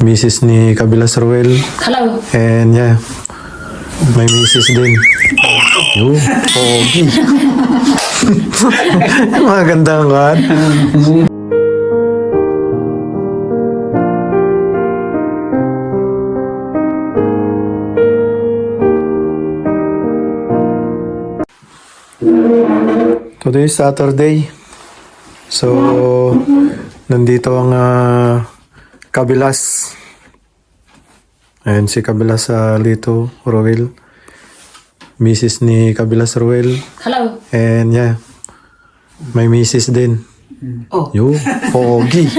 Misis ni Kabilas Ruel. Hello. And yeah, may misis din. Yo, pogi. Magandang kan. Today is Saturday. So, nandito ang Kabilas. Ayan si Kabilas Lito Ruel. Misis ni Kabilas Ruel. Hello. And yeah, may misis din. Oh. Yo, pogi.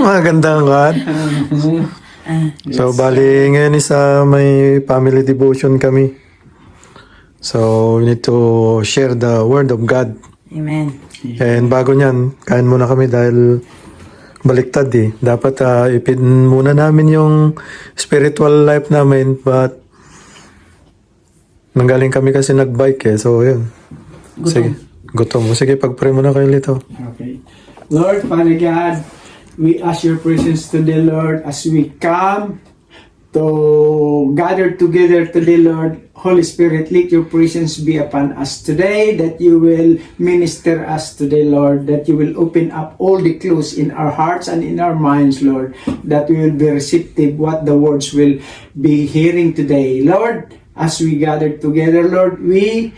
Magandang kan. So, bali ngayon is may family devotion kami. So, we need to share the word of God. Amen. And bago nyan, kain muna kami dahil baliktad eh. Dapat ipin muna namin yung spiritual life namin, but nanggaling kami kasi nagbike eh. So, yun. Gutom. Sige, gutom. Sige, pag-pray muna kayo Lito. Okay. Lord, Father God, we ask your presence today, Lord, as we come to gather together today, Lord. Holy Spirit, let your presence be upon us today, that you will minister us today, Lord, that you will open up all the clues in our hearts and in our minds, Lord, that we will be receptive what the words will be hearing today. Lord, as we gather together, Lord, we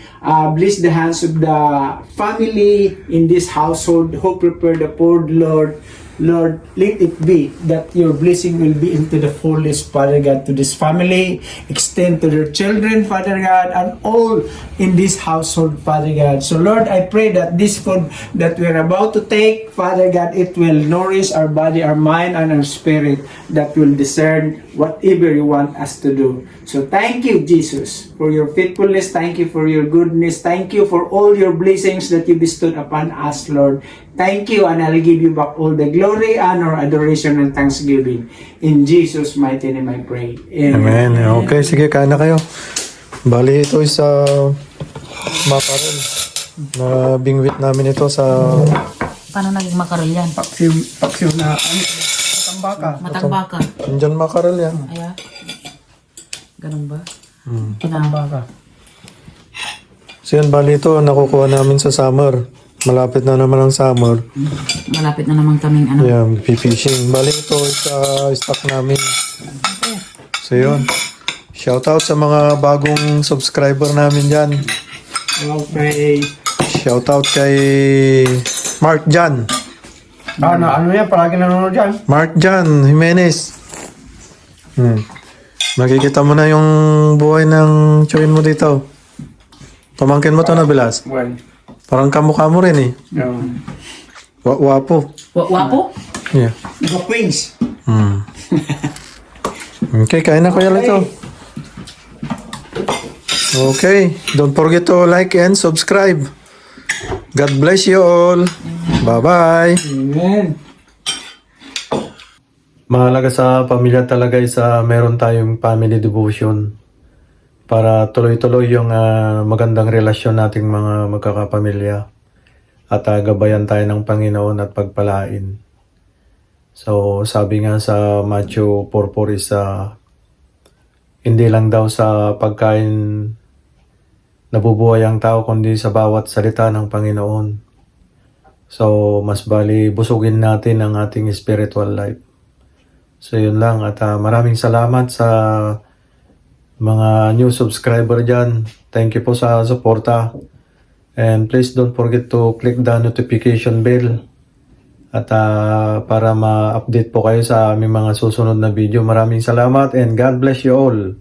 bless the hands of the family in this household who prepare the food, Lord. Lord, let it be that your blessing will be into the fullest, Father God, to this family, extend to their children, Father God, and all in this household, Father God. So, Lord, I pray that this food that we're about to take, Father God, it will nourish our body, our mind, and our spirit, that will discern whatever you want us to do. So, thank you, Jesus, for your faithfulness. Thank you for your goodness. Thank you for all your blessings that you bestowed upon us, Lord. Thank you, and I'll give you back all the glory, honor, adoration, and thanksgiving. In Jesus' mighty name I pray. Amen. Okay, sige, kain na kayo. Bali, ito is makarel. Na bingwit namin ito sa Paano naging makarel yan? Paksiw na, matambaka. Matambaka. Indian makarel yan. Aya. Ganun ba? Matambaka. So yan, bali ito, nakukuha namin sa summer. Malapit na naman ang summer. Malapit na naman kaming ano. Yeah, fishing. Bali ito sa stock namin. So yun. Shoutout sa mga bagong subscriber namin dyan. Okay. Shoutout kay Mark Jan. Ano yan? Palagi nanonood dyan. Mark Jan Jimenez. Makikita mo na yung buhay ng chewin mo dito. Pamangkin mo to na Bilas. Well, Parang kamukha mo rin eh. Wapo. Wapo? Yeah. the Queens. Okay, kain na kuya Lito. Okay, don't forget to like and subscribe. God bless you all. Bye-bye. Amen. Mahalaga sa pamilya talaga is meron tayong family devotion para tuloy-tuloy yung magandang relasyon nating mga magkakapamilya at gabayan tayo ng Panginoon at pagpalain. So sabi nga sa Matthew 4:4 is hindi lang daw sa pagkain nabubuhay ang tao kundi sa bawat salita ng Panginoon. So mas bali busugin natin ang ating spiritual life. So yun lang at maraming salamat sa mga new subscriber dyan. Thank you po sa suporta. And please don't forget to click the notification bell. At para ma-update po kayo sa aming mga susunod na video. Maraming salamat and God bless you all.